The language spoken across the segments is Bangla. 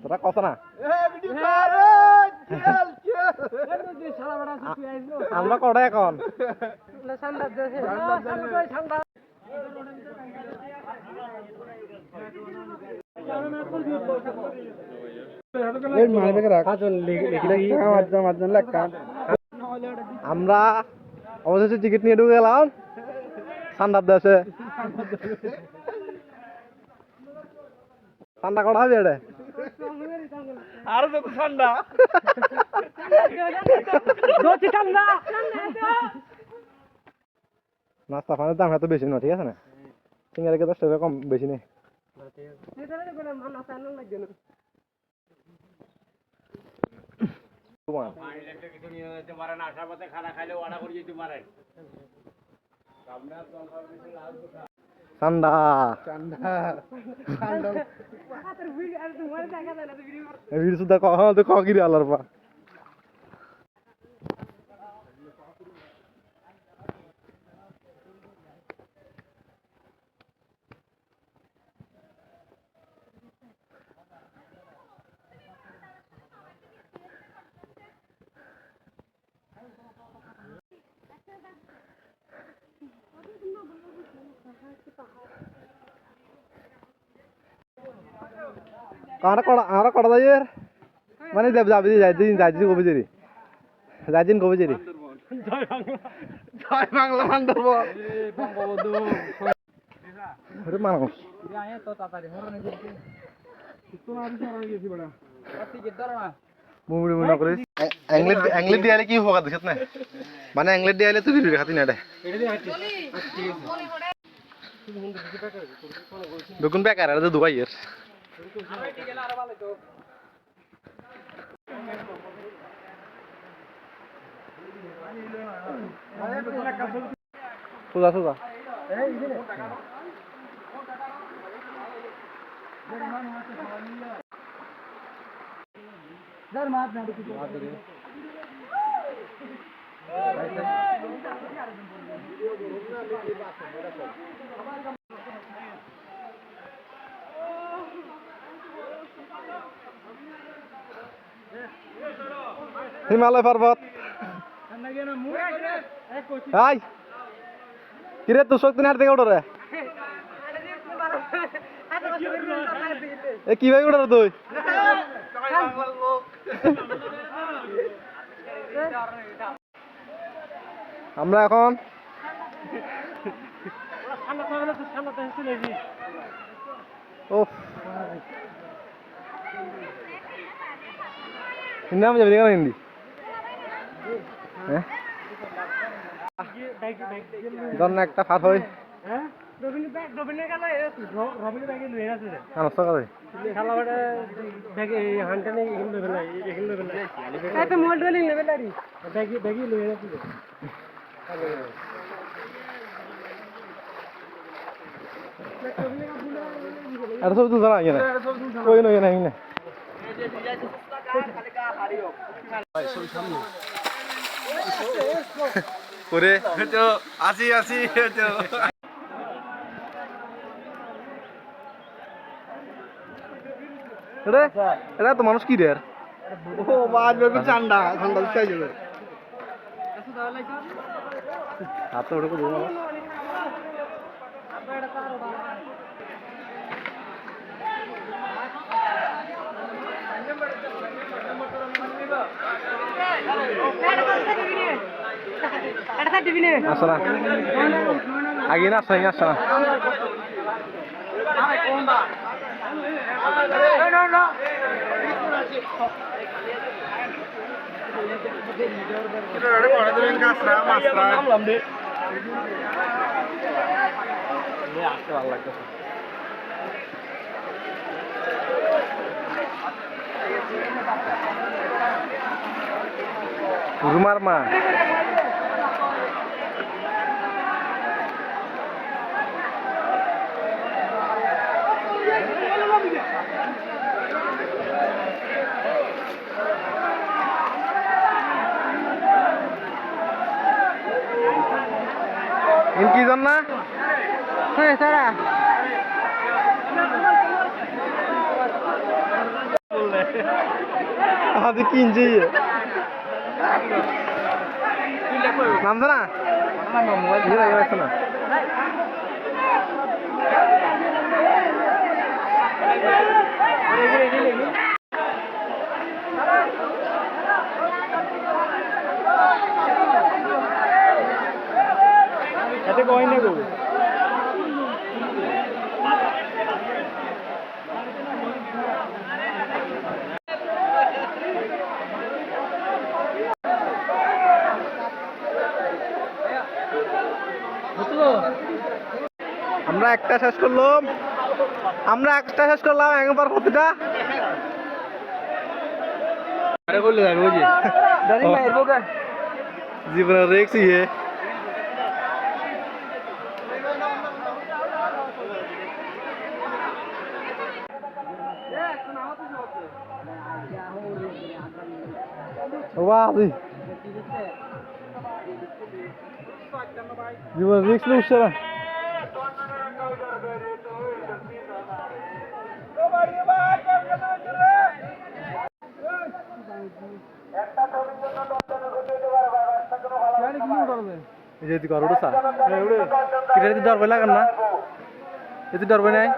তোরা কত না আমরা কটা এখন আমরা অবশেষে টিকিট নিয়ে ঢুকে গেলাম ঠান্ডার দেশে ঠান্ডা করা হবে এটা আরো যত ঠান্ডা নাস্তা পানির দাম এত বেশি না ঠিক আছে না সিঙ্গারে 10 টাকা কম বেশি নেই ঠান্ডা সুদ্ধা কিরে আলার পা আমরা কটা যাই মানে যাবি যাইদিন কবে যারি যাইদিন কবে যারি জয় বাংলা মানুষ অ্যাংলেট দিয়ালে কি হোক দেখাত না মানে অ্যাংলেট দিয়ালে তুই ভিডিও দেখাতি না এটা বেগুন বেকার আর দুবাই এর সুজা সুজা হিমালয় পর্বত হাই কিরে তুই শক্তি নাড়তে উঠো রে এ কি ভাই উঠো তুই আমরা এখন নাম যাবি কেন হিন্দি একটা ফাট হয় আর সব তুলছে না ওই নয় না করে তো আসি এটা তো মানুষ কি রে ও বাজবে ঠান্ডা চাই যাবে হাত তো ওটা দেবো আসনা আগে না আসনা আসনা ভালো লাগতো রুমার মা ইনকি জন না হ্যাঁ সারা আদি কিনছি নামছে না না এতে কয় না গো আমরা একটা শেষ করলাম একবার প্রতিটা জীবনের রেক্স ইয়ে জীবনের রিক্স উঠছে না যদি করো এটা ডর ভয় লাগান না এতে ডর ভয় নাই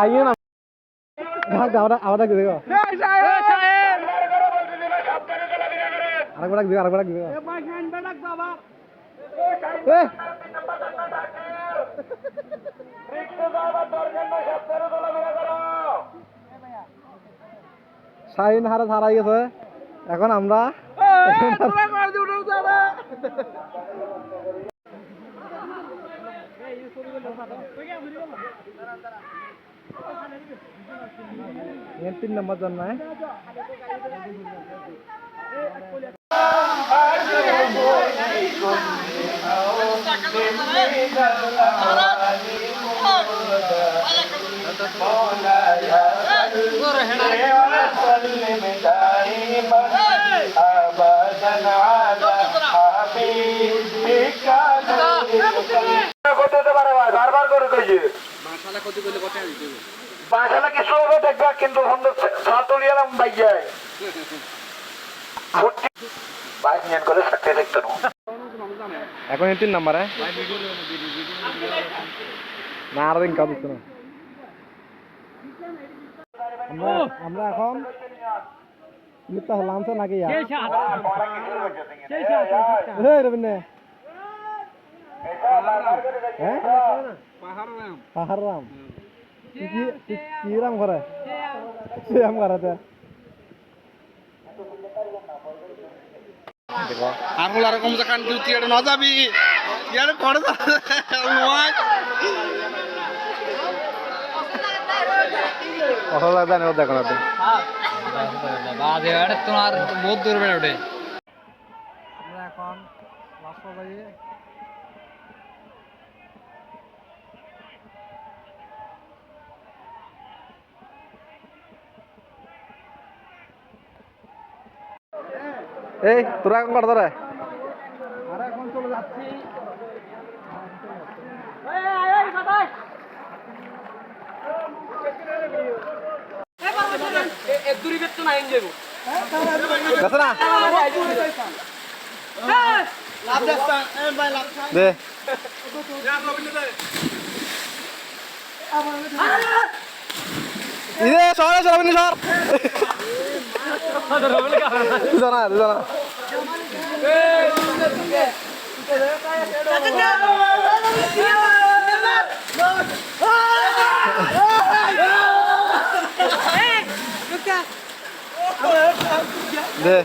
आइए ना आवाज देखो শাহিন হারাই গেছে এখন আমরা ये 3 नंबर चलना है বাসাটা কিছু হবে দেখবা কিন্তু সাতুলিয়ালাম বাইয়ায় বাইক নিয়ে করে সাথে দেখতে এখন 3 নাম্বার না আর দিন কাজ হচ্ছে না আমরা এখন মিথ্যা হলাম তো নাকি রবীন্দ্র পাহাড় রাম কি রাম করে রাম করাতে আর হল আর কম কান তুই এটা না যাবি ইয়ার পড়ে নয় কথা লাগবে না দেখো না বাজে আরে তোমার বহুত দূর বেড়ে ওঠে আমরা এখন লাস্ট বাজে এই তোরা এখন কটা ধরে আর এখন চলে যাচ্ছি দে সর রবীন্দ্র সর জানা দে